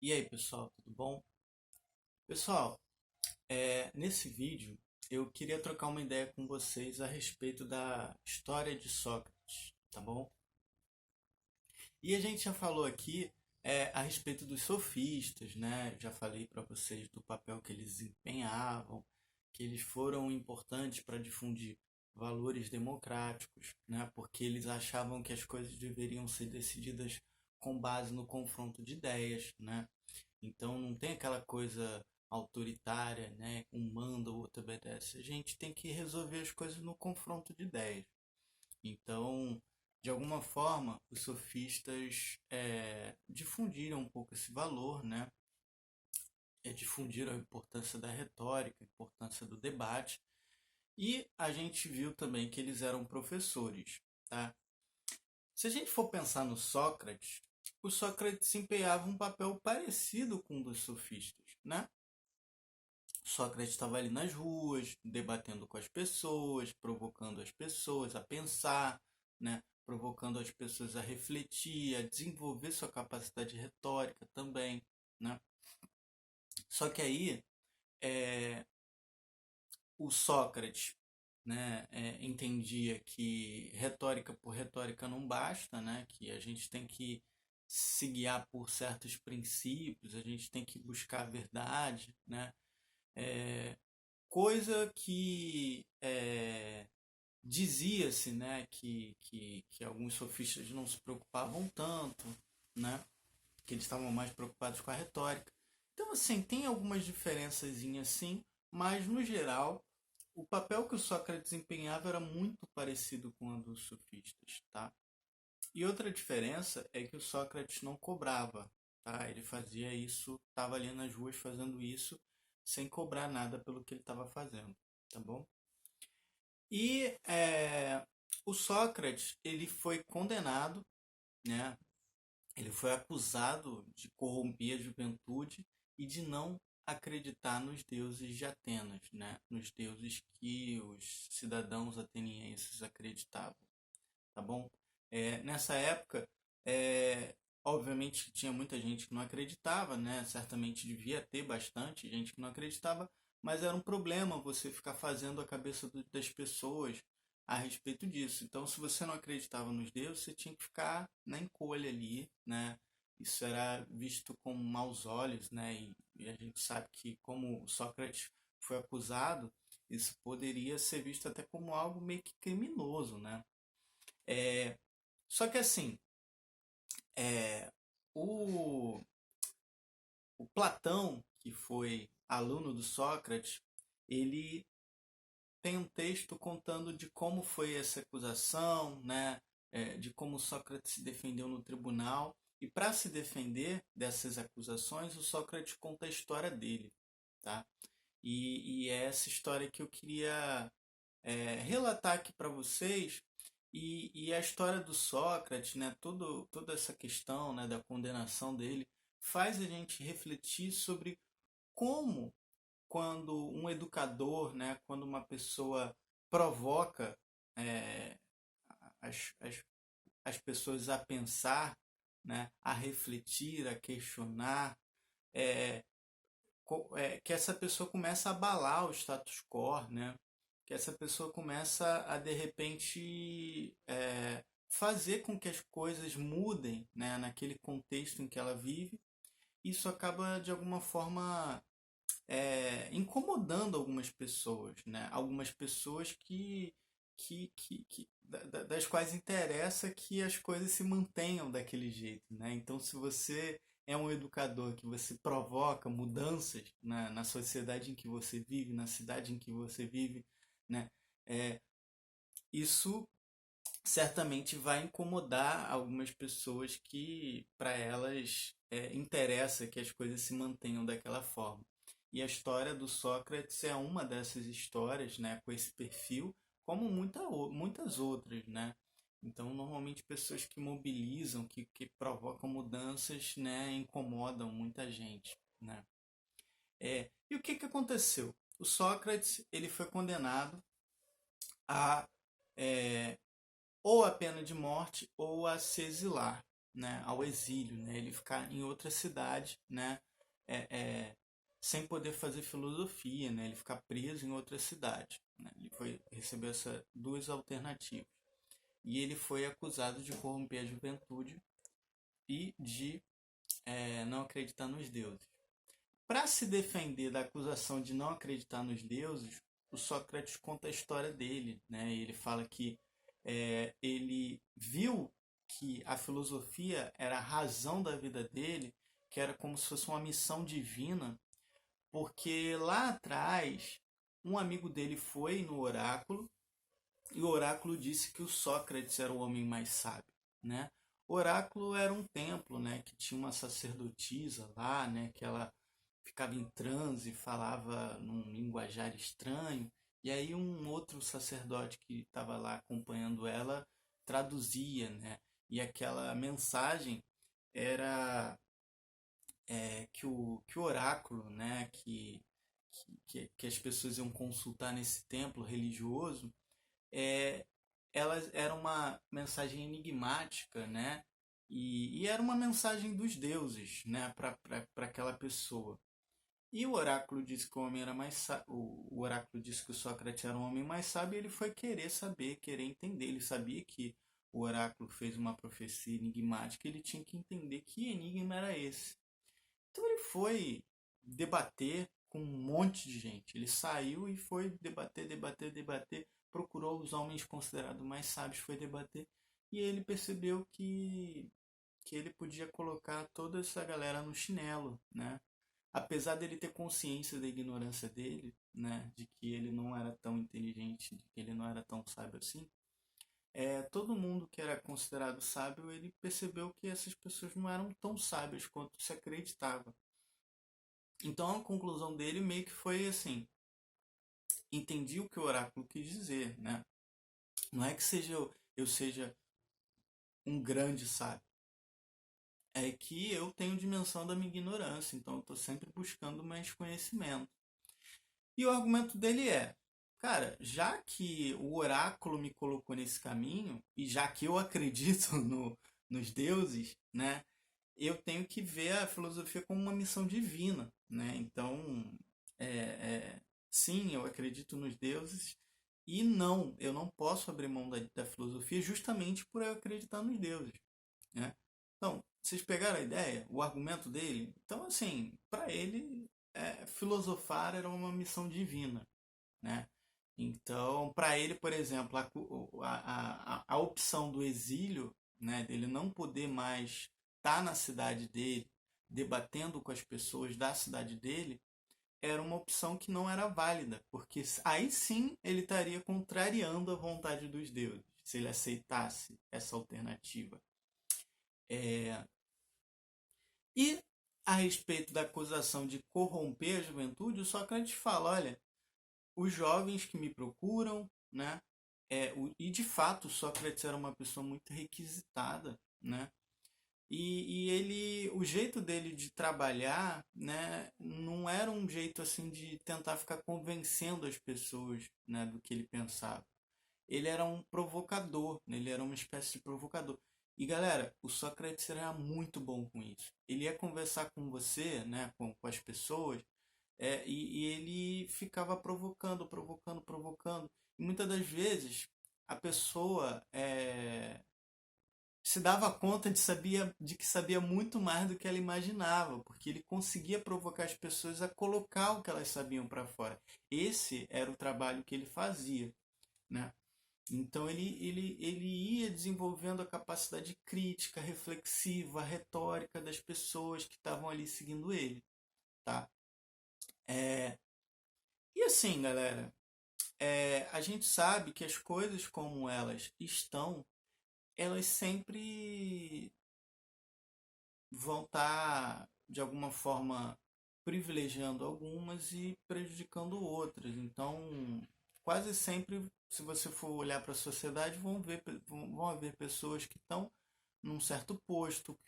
E aí, pessoal, tudo bom? Pessoal, nesse vídeo eu queria trocar uma ideia com vocês a respeito da história de Sócrates, tá bom? E a gente já falou aqui a respeito dos sofistas, né? Já falei para vocês do papel que eles desempenhavam, que eles foram importantes para difundir valores democráticos, né? Porque eles achavam que as coisas deveriam ser decididas com base no confronto de ideias, né? Então não tem aquela coisa autoritária, né? Um manda, o outro obedece. A gente tem que resolver as coisas no confronto de ideias. Então, de alguma forma, os sofistas difundiram um pouco esse valor, né? Difundiram a importância da retórica, a importância do debate. E a gente viu também que eles eram professores, tá? Se a gente for pensar no Sócrates, o Sócrates desempenhava um papel parecido com o dos sofistas, né? Sócrates estava ali nas ruas, debatendo com as pessoas, provocando as pessoas a pensar, né? Provocando as pessoas a refletir, a desenvolver sua capacidade retórica também, né? Só que aí é, o Sócrates, né, entendia que retórica por retórica não basta, né? Que a gente tem que se guiar por certos princípios, a gente tem que buscar a verdade, né? É, coisa que dizia-se, né, que alguns sofistas não se preocupavam tanto, né, que eles estavam mais preocupados com a retórica. Então, assim, tem algumas diferenças, sim, mas no geral, o papel que o Sócrates desempenhava era muito parecido com o dos sofistas, tá? E outra diferença é que o Sócrates não cobrava, tá? Ele fazia isso, estava ali nas ruas fazendo isso, sem cobrar nada pelo que ele estava fazendo, tá bom? E o Sócrates ele foi condenado, né? Ele foi acusado de corromper a juventude e de não acreditar nos deuses de Atenas, né? Nos deuses que os cidadãos atenienses acreditavam, tá bom? Nessa época, obviamente tinha muita gente que não acreditava, né? Certamente devia ter bastante gente que não acreditava, mas era um problema você ficar fazendo a cabeça das pessoas a respeito disso. Então, se você não acreditava nos deuses, você tinha que ficar na encolha ali, né? Isso era visto com maus olhos, né? E a gente sabe que, como Sócrates foi acusado, isso poderia ser visto até como algo meio que criminoso, né? É, só que assim, é, o, o Platão, que foi aluno do Sócrates, ele tem um texto contando de como foi essa acusação, né? De como Sócrates se defendeu no tribunal. E para se defender dessas acusações, o Sócrates conta a história dele, tá? E é essa história que eu queria relatar aqui para vocês. E a história do Sócrates, né, toda essa questão, né, da condenação dele, faz a gente refletir sobre como, quando um educador, né, quando uma pessoa provoca é, as, as pessoas a pensar, né, a refletir, a questionar, é, que essa pessoa começa a abalar o status quo, né? Que essa pessoa começa a de repente fazer com que as coisas mudem, né? Naquele contexto em que ela vive. Isso acaba de alguma forma incomodando algumas pessoas, né? Algumas pessoas das quais interessa que as coisas se mantenham daquele jeito, né? Então, se você é um educador que você provoca mudanças na sociedade em que você vive, na cidade em que você vive, né? É, isso certamente vai incomodar algumas pessoas que para elas interessa que as coisas se mantenham daquela forma. E a história do Sócrates é uma dessas histórias, né, com esse perfil, como muitas outras, né? Então, normalmente pessoas que mobilizam, que provocam mudanças, né, incomodam muita gente, né? E o que aconteceu? O Sócrates ele foi condenado a é, ou a pena de morte ou a se exilar. né, ao exílio, né, ele ficar em outra cidade, né, é, é, sem poder fazer filosofia, né, ele ficar preso em outra cidade. Né, ele recebeu essas duas alternativas. E ele foi acusado de corromper a juventude e de não acreditar nos deuses. Para se defender da acusação de não acreditar nos deuses, o Sócrates conta a história dele, né? Ele fala que ele viu que a filosofia era a razão da vida dele, que era como se fosse uma missão divina, porque lá atrás um amigo dele foi no oráculo e o oráculo disse que o Sócrates era o homem mais sábio, né? O oráculo era um templo, né, que tinha uma sacerdotisa lá, né, que ela ficava em transe, falava num linguajar estranho, e aí um outro sacerdote que estava lá acompanhando ela traduzia, né? E aquela mensagem era que o oráculo, né, que as pessoas iam consultar nesse templo religioso, é, elas era uma mensagem enigmática, né? E era uma mensagem dos deuses, né, para aquela pessoa. E o oráculo disse que o homem era mais o oráculo disse que o Sócrates era um homem mais sábio, e ele foi querer saber, querer entender. Ele sabia que o oráculo fez uma profecia enigmática, ele tinha que entender que enigma era esse. Então ele foi debater com um monte de gente. Ele saiu e foi debater, debater, debater, procurou os homens considerados mais sábios, foi debater, e ele percebeu que ele podia colocar toda essa galera no chinelo, né? Apesar dele ter consciência da ignorância dele, né, de que ele não era tão inteligente, de que ele não era tão sábio assim, todo mundo que era considerado sábio, ele percebeu que essas pessoas não eram tão sábias quanto se acreditava. Então a conclusão dele meio que foi assim: entendi o que o oráculo quis dizer, né? Não é que eu seja um grande sábio, é que eu tenho dimensão da minha ignorância, então eu estou sempre buscando mais conhecimento. E o argumento dele é: cara, já que o oráculo me colocou nesse caminho, e já que eu acredito nos deuses, né, eu tenho que ver a filosofia como uma missão divina, né? Então, é, sim, eu acredito nos deuses, e não, eu não posso abrir mão da filosofia justamente por eu acreditar nos deuses, né? Então, vocês pegaram a ideia, o argumento dele? Então, assim, para ele, filosofar era uma missão divina, né? Então, para ele, por exemplo, a opção do exílio, né, dele não poder mais estar na cidade dele, debatendo com as pessoas da cidade dele, era uma opção que não era válida, porque aí sim ele estaria contrariando a vontade dos deuses, se ele aceitasse essa alternativa. E a respeito da acusação de corromper a juventude, o Sócrates fala: olha, os jovens que me procuram, né? E de fato Sócrates era uma pessoa muito requisitada, né? O jeito dele de trabalhar, né, não era um jeito assim de tentar ficar convencendo as pessoas, né, do que ele pensava. Ele era um provocador, né, ele era uma espécie de provocador. E galera, o Sócrates era muito bom com isso. Ele ia conversar com você, né, com as pessoas, e ele ficava provocando, provocando, provocando. E muitas das vezes a pessoa se dava conta de que sabia muito mais do que ela imaginava, porque ele conseguia provocar as pessoas a colocar o que elas sabiam para fora. Esse era o trabalho que ele fazia, né? Então ele ia desenvolvendo a capacidade crítica, reflexiva, retórica das pessoas que estavam ali seguindo ele, tá? É, e assim, galera, a gente sabe que as coisas como elas estão, elas sempre vão estar, de alguma forma, privilegiando algumas e prejudicando outras. Então, quase sempre, se você for olhar para a sociedade, vão haver pessoas que estão num certo posto,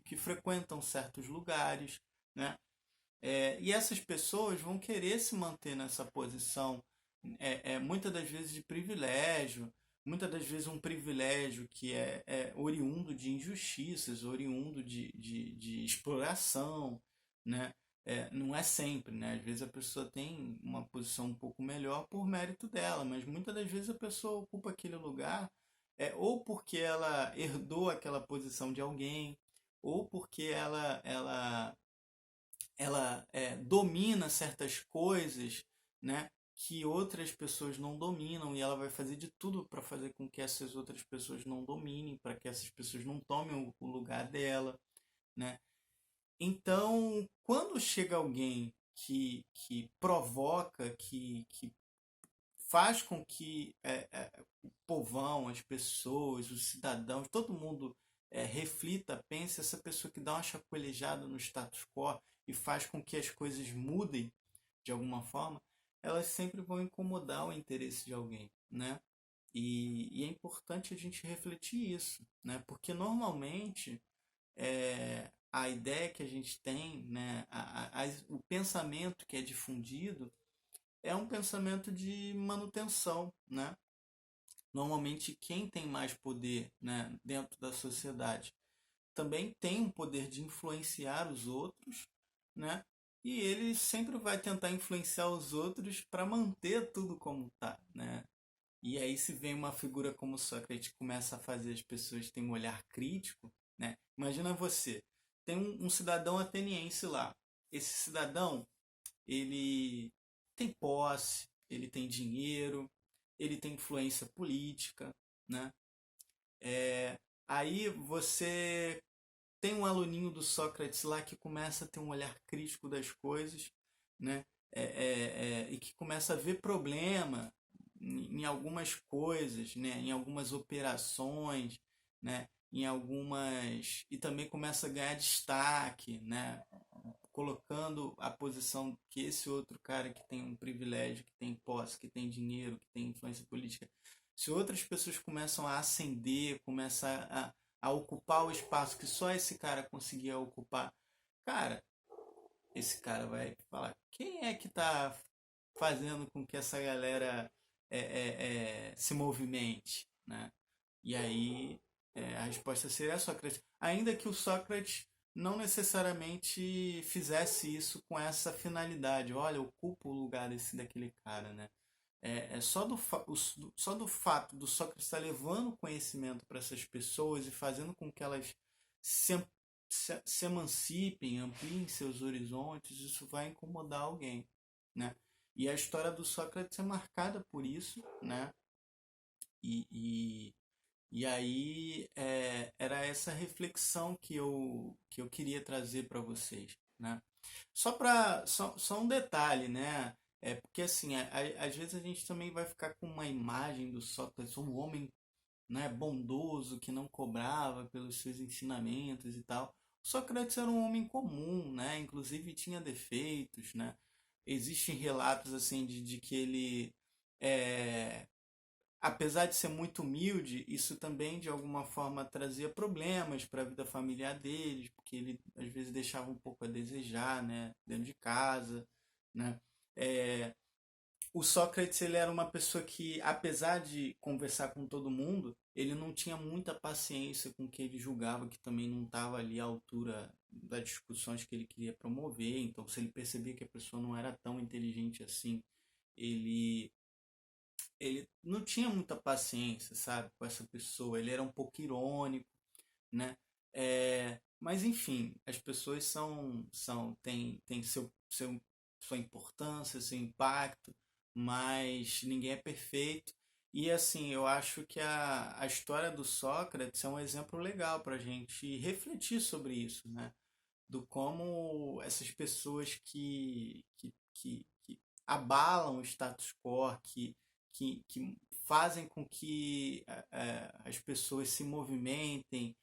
que frequentam certos lugares, né? E essas pessoas vão querer se manter nessa posição, muitas das vezes de privilégio, muitas das vezes um privilégio que é oriundo de injustiças, oriundo de exploração, né? Não é sempre, né? Às vezes a pessoa tem uma posição um pouco melhor por mérito dela, mas muitas das vezes a pessoa ocupa aquele lugar ou porque ela herdou aquela posição de alguém, ou porque ela domina certas coisas, né, que outras pessoas não dominam, e ela vai fazer de tudo para fazer com que essas outras pessoas não dominem, para que essas pessoas não tomem o lugar dela, né? Então, quando chega alguém que provoca, que faz com que o povão, as pessoas, os cidadãos, todo mundo reflita, pense, essa pessoa que dá uma chacoalhada no status quo e faz com que as coisas mudem de alguma forma, elas sempre vão incomodar o interesse de alguém, né? E é importante a gente refletir isso, né? Porque normalmente a ideia que a gente tem, né? O pensamento que é difundido é um pensamento de manutenção, né? Normalmente quem tem mais poder, né, dentro da sociedade também tem um poder de influenciar os outros, né? E ele sempre vai tentar influenciar os outros para manter tudo como tá, né? E aí se vem uma figura como Sócrates que começa a fazer as pessoas terem um olhar crítico, né? Imagina você, tem um cidadão ateniense lá. Esse cidadão, ele tem posse, ele tem dinheiro, ele tem influência política, né? Aí você tem um aluninho do Sócrates lá que começa a ter um olhar crítico das coisas, né? E que começa a ver problema em algumas coisas, né? Em algumas operações, né? Em algumas e também começa a ganhar destaque, né? Colocando a posição que esse outro cara que tem um privilégio, que tem posse, que tem dinheiro, que tem influência política, se outras pessoas começam a ascender, começam a ocupar o espaço que só esse cara conseguia ocupar, cara, esse cara vai falar, quem é que está fazendo com que essa galera se movimente, né? E aí a resposta seria Sócrates. Ainda que o Sócrates não necessariamente fizesse isso com essa finalidade. Olha, ocupa o lugar daquele cara, né? Só do fato do Sócrates estar levando conhecimento para essas pessoas e fazendo com que elas se, se emancipem, ampliem seus horizontes, isso vai incomodar alguém, né? E a história do Sócrates é marcada por isso, né? E, e, e aí era essa reflexão que eu queria trazer para vocês, né? Só um detalhe, né? Porque assim, às vezes a gente também vai ficar com uma imagem do Sócrates, um homem, né, bondoso que não cobrava pelos seus ensinamentos e tal. Sócrates era um homem comum, né? Inclusive tinha defeitos, né? Existem relatos assim de que ele é, apesar de ser muito humilde, isso também de alguma forma trazia problemas para a vida familiar deles, porque ele às vezes deixava um pouco a desejar, né, dentro de casa, né? É, o Sócrates ele era uma pessoa que, apesar de conversar com todo mundo, ele não tinha muita paciência com quem ele julgava que também não estava ali à altura das discussões que ele queria promover. Então, se ele percebia que a pessoa não era tão inteligente assim, ele ele não tinha muita paciência, sabe, com essa pessoa. Ele era um pouco irônico, né? Mas enfim, as pessoas têm sua importância, seu impacto, mas ninguém é perfeito. E assim, eu acho que a história do Sócrates é um exemplo legal para a gente refletir sobre isso, né? Do como essas pessoas que abalam o status quo, que fazem com que as pessoas se movimentem,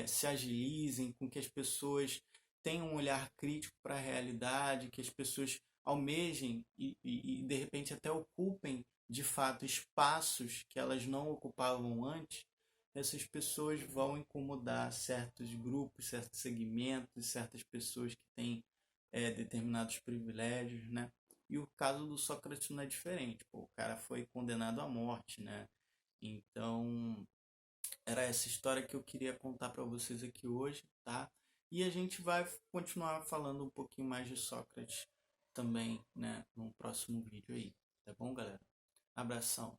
se agilizem, com que as pessoas tenham um olhar crítico para a realidade, que as pessoas almejem e de repente até ocupem de fato espaços que elas não ocupavam antes, essas pessoas vão incomodar certos grupos, certos segmentos, certas pessoas que têm determinados privilégios, né? E o caso do Sócrates não é diferente. Pô, o cara foi condenado à morte, né? Então, era essa história que eu queria contar para vocês aqui hoje, tá? E a gente vai continuar falando um pouquinho mais de Sócrates também, né, no próximo vídeo aí, tá bom, galera? Abração.